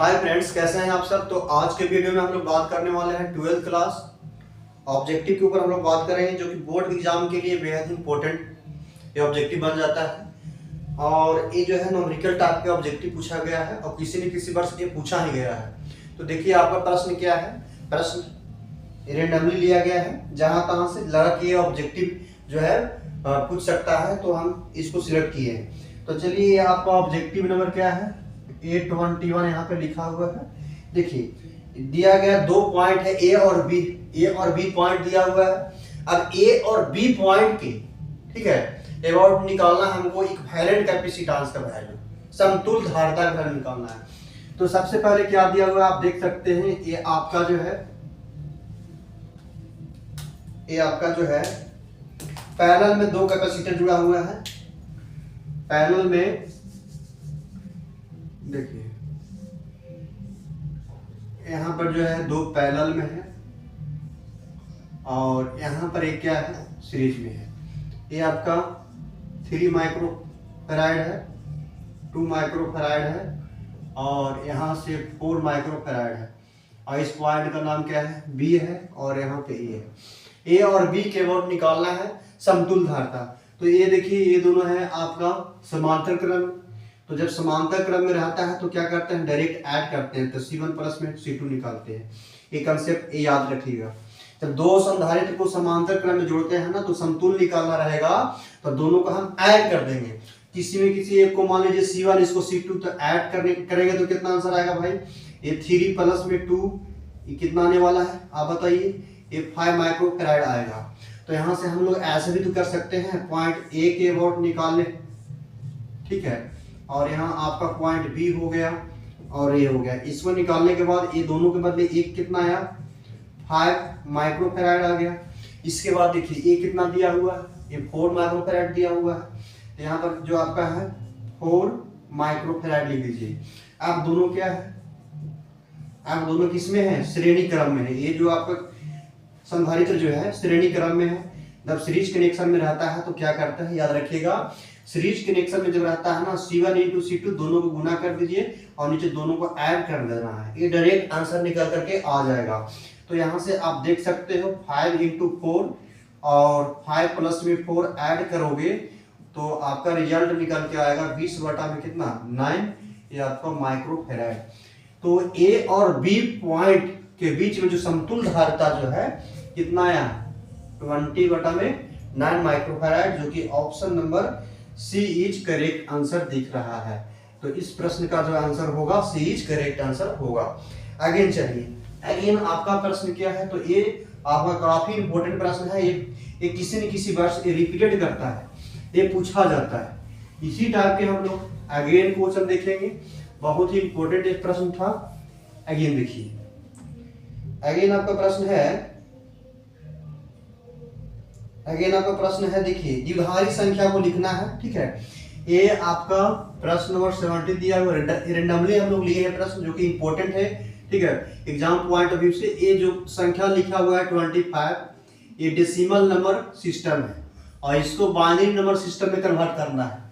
Hi friends, कैसे हैं आप सब। तो आज के वीडियो में हम लोग बात करने वाले हैं 12th क्लास ऑब्जेक्टिव के ऊपर। हम लोग बात करेंगे जो कि बोर्ड एग्जाम के लिए बेहद इंपॉर्टेंट ये ऑब्जेक्टिव बन जाता है। और ये जो है न्यूमेरिकल टाइप के ऑब्जेक्टिव पूछा गया है और किसी न किसी वर्ष ये पूछा ही गया है। तो देखिए आपका प्रश्न क्या है। प्रश्न रेंडमली लिया गया है, जहां तहां से लगा कि ये ऑब्जेक्टिव जो है पूछ सकता है, तो हम इसको सिलेक्ट किए हैं। तो चलिए आपका ऑब्जेक्टिव नंबर क्या है, A21 यहाँ पे लिखा हुआ है। देखिए दिया गया 2 पॉइंट है ए और बी पॉइंट दिया हुआ है। अब ए और बी पॉइंट के ठीक है अबाउट निकालना है हमको इक्विवेलेंट कैपेसिटेंस का वैल्यू, समतुल्य धारिता का वैल्यू निकालना है। तो सबसे पहले क्या दिया हुआ है आप देख सकते हैं। ये आपका जो है पैरेलल में 2 कैपेसिटर जुड़ा हुआ है। पैरेलल में देखिए यहाँ पर जो है 2 पैरेलल में है और यहाँ पर एक क्या है सीरीज में है। ये आपका 3 माइक्रोफैराड है, 2 माइक्रोफैराड है और यहाँ से 4 माइक्रोफैराड है। और इस पॉइंट का नाम क्या है बी है और यहाँ पे ए है। ए और बी के अबाउट निकालना है समतुल्य धारिता। तो ये देखिए ये दोनों है आपका समांतर क्रम। तो जब समांतर क्रम में रहता है तो क्या करते हैं डायरेक्ट ऐड करते हैं, तो C1 प्लस में C2 निकालते हैं। ये कंसेप्ट ये याद रखिएगा। जब 2 संधारित्र को समांतर क्रम में जोड़ते हैं ना तो समतुल्य निकालना रहेगा, तो दोनों को हम ऐड कर देंगे। किसी में किसी एक को मान लीजिए C1 इसको C2, तो ऐड करेंगे तो कितना आंसर आएगा भाई। ये 3 प्लस में 2 ये कितना आने वाला है आप बताइए, ये 5 माइक्रोफैराड आएगा। तो यहाँ से हम लोग ऐसे भी तो कर सकते हैं, पॉइंट ए के अबाउट निकालने ठीक है, और यहाँ आपका पॉइंट बी हो गया और ये हो गया। इसको निकालने के बाद ये दोनों के बदले एक कितना आया 5 माइक्रोफैराड आ गया। इसके बाद देखिए ये कितना दिया हुआ है, ये 4 माइक्रोफैराड दिया हुआ है। तो यहाँ पर जो आपका है 4 माइक्रोफैराड लिख लीजिए। आप दोनों क्या है, आप दोनों किसमें है श्रेणी क्रम में है। ये जो आपका संधारित्र जो है श्रेणी क्रम में है। जब सीरीज कनेक्शन में रहता है तो क्या करता है याद रखिएगा, सीरीज कनेक्शन में जब रहता है ना C1 इंटू C2 दोनों को गुना कर दीजिए और नीचे दोनों को ऐड कर देना है, ये डायरेक्ट आंसर निकल करके आ जाएगा। तो यहाँ से आप देख सकते हो 5 इंटू 4 और 5 प्लस में 4 ऐड करोगे तो आपका रिजल्ट निकल के आएगा 20 बटा में कितना 9, ये आपका माइक्रोफैराड। तो ए और बी पॉइंट के बीच में जो समतुल्य धारिता जो है कितना आया 20 बटा में 9 माइक्रोफैराड, जो कि option number C is correct answer दिख रहा है। तो इस प्रश्न का जो आंसर होगा सी इज करेक्ट आंसर होगा। अगेन चलिए, अगेन आपका प्रश्न क्या है, तो ये आपका काफी इंपॉर्टेंट प्रश्न है। ये किसी न किसी वर्ष ये रिपीटेड करता है, ये पूछा जाता है। इसी टाइप के हम लोग अगेन क्वेश्चन देखेंगे। बहुत ही इंपॉर्टेंट एक प्रश्न था। अगेन देखिए, अगेन आपका प्रश्न है देखिए द्विधारी संख्या को लिखना है ठीक है। ये आपका प्रश्न नंबर 70 दिया हुआ रेंडमली हम लोग लिए हैं प्रश्न, जो कि इंपॉर्टेंट है ठीक है एग्जाम पॉइंट ऑफ व्यू से। ये जो संख्या लिखा हुआ है 25, ये डेसिमल नंबर सिस्टम है और इसको बाइनरी नंबर सिस्टम में कन्वर्ट करना है।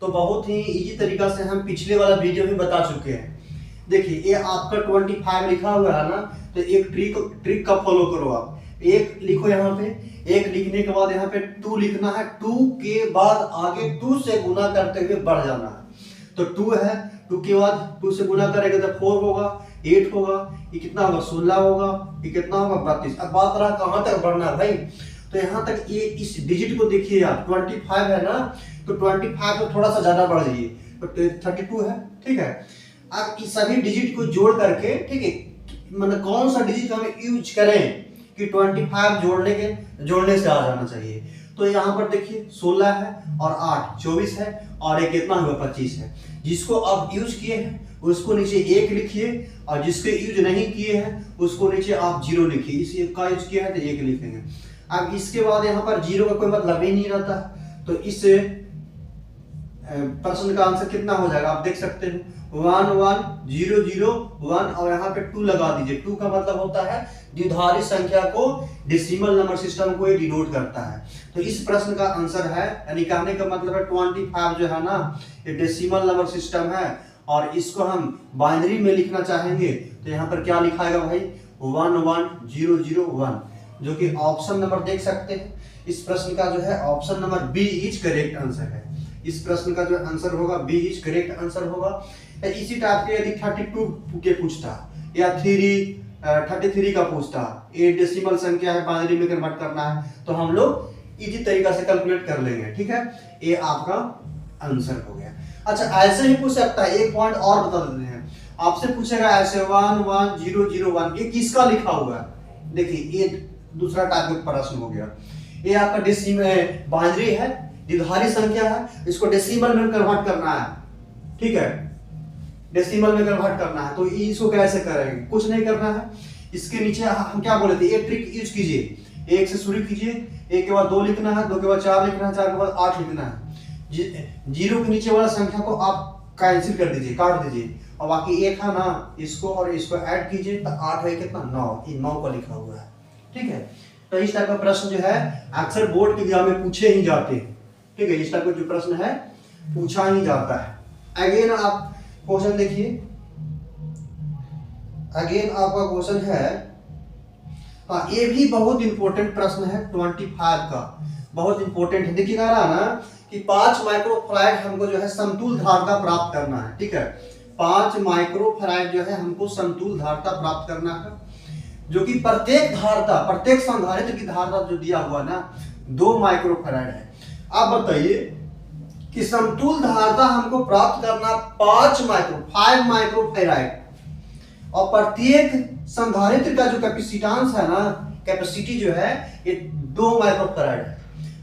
तो बहुत ही इजी तरीका से हम पिछले वाला वीडियो में बता चुके हैं। देखिए ये आपका 25 लिखा हुआ है ना, तो एक ट्रिक का फॉलो करो आप। एक लिखो यहाँ पे, एक लिखने के बाद यहाँ पे 2 लिखना है, 2 के बाद आगे 2 से गुना करते हुए बढ़ जाना है। तो 2 है, 2 के बाद 2 से गुना करेंगे तो 4 होगा, 8 होगा, ये कितना होगा 16 होगा, ये कितना होगा 32। अब बात रहा कहाँ तक बढ़ना है भाई, तो यहाँ तक ये इस डिजिट को देखिए आप 25 है ना, तो 25 को थोड़ा सा ज्यादा बढ़ जाइए तो 32 है ठीक है। अब इस सभी डिजिट को जोड़ करके ठीक है, मतलब कौन सा डिजिट हमें यूज करें कि 25 जोड़ने से आ जाना चाहिए। तो यहाँ पर देखिए 16 है और 8 24 है और एक कितना हुआ 25 है। जिसको आप यूज किए हैं उसको नीचे 1 लिखिए और जिसके यूज नहीं किए हैं उसको नीचे आप 0 लिखिए। इस एक का यूज किया है तो 1 लिखेंगे। अब इसके बाद यहाँ पर 0 का कोई मतलब ही नहीं रहता, तो इस प्रश्न का आंसर कितना हो जाएगा आप देख सकते हैं 1 1 0 0 1 और यहाँ पे 2 लगा दीजिए। 2 का मतलब होता है द्विधारी संख्या को, डेसिमल नंबर सिस्टम को ये डिनोट करता है। तो इस प्रश्न का आंसर है, यानी कहने का मतलब है 25 जो है ना ये डेसिमल नंबर सिस्टम है और इसको हम बाइनरी में लिखना चाहेंगे तो यहाँ पर क्या लिखाएगा भाई 11001, जो कि ऑप्शन नंबर देख सकते हैं। इस प्रश्न का जो है option number B is correct answer है। इस प्रश्न का जो आंसर होगा बी इज करेक्ट आंसर होगा। इसी टाइप के यदि 32 के पूछता या 33 का पूछता, 8 डेसिमल संख्या है, बाइनरी में कन्वर्ट करना है, तो हम लोग इजी तरीका से कैलकुलेट कर लेंगे। ठीक है, ये आपका आंसर हो गया। अच्छा, ऐसे ही पूछ सकता है, एक पॉइंट और बता देते हैं। आपसे पूछेगा ऐसे 11001, ये किसका लिखा हुआ है? देखिए, ये दूसरा टाइप का प्रश्न हो गया। ये आपका डेसिमल बाइनरी है, द्विधारी संख्या है, इसको डेसिमल में कन्वर्ट करना है। ठीक है, डेसिमल में कन्वर्ट करना है, तो इसको कैसे करेंगे? कुछ नहीं करना है। इसके नीचे हम क्या बोले थे, एक ट्रिक यूज कीजिए। 1 से शुरू कीजिए, 1 के बाद 2 लिखना है, 2 के बाद 4 लिखना है, 4 के बाद 8 लिखना है। 0 के नीचे वाला संख्या को आप कैंसिल कर दीजिए, काट दीजिए, और बाकी 1 है ना, इसको और इसको ऐड कीजिए तो 8 है कितना 9, ये 9 का लिखा हुआ है। ठीक है, तो इस टाइप का प्रश्न जो है अक्सर बोर्ड के एग्जाम में पूछे ही जाते हैं। ठीक है, इस टाइप का जो प्रश्न है पूछा ही जाता है। अगेन आप क्वेश्चन देखिए, अगेन आपका क्वेश्चन है, हाँ ये भी बहुत इंपॉर्टेंट प्रश्न है 25 का, बहुत इंपॉर्टेंट है। देखिए कह रहा है ना कि 5 माइक्रोफैराड हमको जो है समतुल धारिता प्राप्त करना है। ठीक है, 5 माइक्रोफैराड जो है हमको समतुल धारिता प्राप्त करना है, जो कि प्रत्येक धारिता, प्रत्येक संधारित्र की धारिता जो दिया हुआ ना 2 माइक्रोफैराड है। आप बताइए कि समतुल धारिता हमको प्राप्त करना 5 माइक्रोफैराड, और प्रत्येक संधारित्र का जो कैपेसिटेंस है ना, कैपेसिटी जो है ये 2 माइक्रोफैराड है।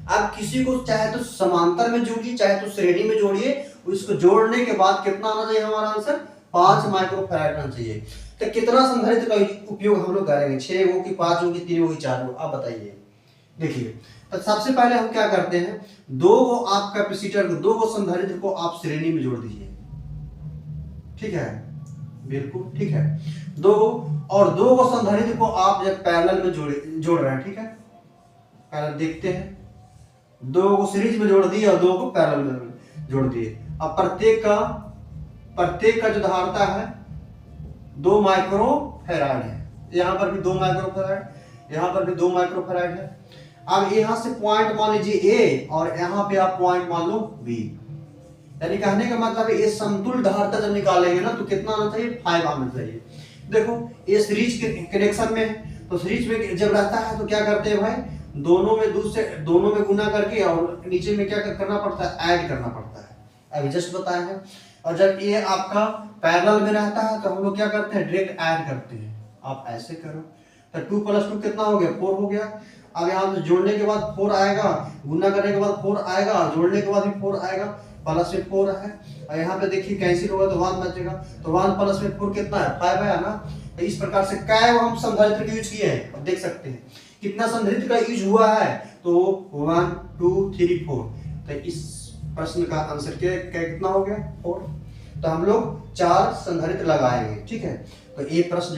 आप किसी को चाहे तो समांतर में जोड़िए, चाहे तो श्रेणी में जोड़िए, उसको जोड़ने के बाद कितना आना चाहिए? हमारा आंसर 5 माइक्रोफैराड आना चाहिए। तो कितना संधारित्र का उपयोग हम लोग करेंगे? 6 गो की, 5 गो की, 3 गो की, 4 गो? आप बताइए। देखिए, तो सबसे पहले हम क्या करते हैं, 2 गो आप कैपेसिटर को, 2 गो संधारित्र को आप श्रेणी में जोड़ दीजिए। ठीक है, बिल्कुल ठीक है। 2 और 2 गो संधारित्र को आप जब पैरेलल में जोड़ रहे हैं। ठीक है, पैरेलल देखते हैं, 2 को सीरीज में जोड़ दिए और 2 को पैरेलल में जोड़ दिए। अब प्रत्येक का जो धारिता है 2 माइक्रोफैराड है। यहाँ पर भी 2 माइक्रोफैराड, यहाँ पर भी 2 माइक्रोफैराड है। अब यहाँ से पॉइंट मान लीजिए ए, और यहाँ पे आप पॉइंट मान लो बी। यानी कहने का मतलब है ये समतुल धारिता जब निकालेंगे ना तो कितना आना चाहिए? 5 आना चाहिए। देखो ये सीरीज कनेक्शन में है, तो सीरीज में जब रहता है तो क्या करते हैं भाई, दोनों में गुना करके और नीचे में क्या करना पड़ता है? ऐड करना पड़ता है। अभी जस्ट बताया है। और जब ये आपका पैरेलल में रहता है तो हम लोग क्या करते हैं? डायरेक्ट ऐड करते हैं। आप ऐसे करो तो 2 + 2 कितना हो गया? 4 हो गया। अब यहाँ से जोड़ने के बाद 4 आएगा, गुना करने के बाद 4 आएगा, जोड़ने के बाद भी 4 आएगा, प्लस में 4 है, और यहाँ पे देखिए कैंसिल होगा तो 1 बचेगा, तो 1 प्लस में 4 कितना है? 5 है ना। तो इस प्रकार से कै हम संधारित्र का यूज किए हैं। अब देख सकते हैं कितना संधारित्र का यूज हुआ है, तो 1 2 3 4। तो इस प्रश्न का आंसर कितना हो गया? 4। तो हम लोग 4 संधारित्र लगाएंगे। ठीक है, तो ये प्रश्न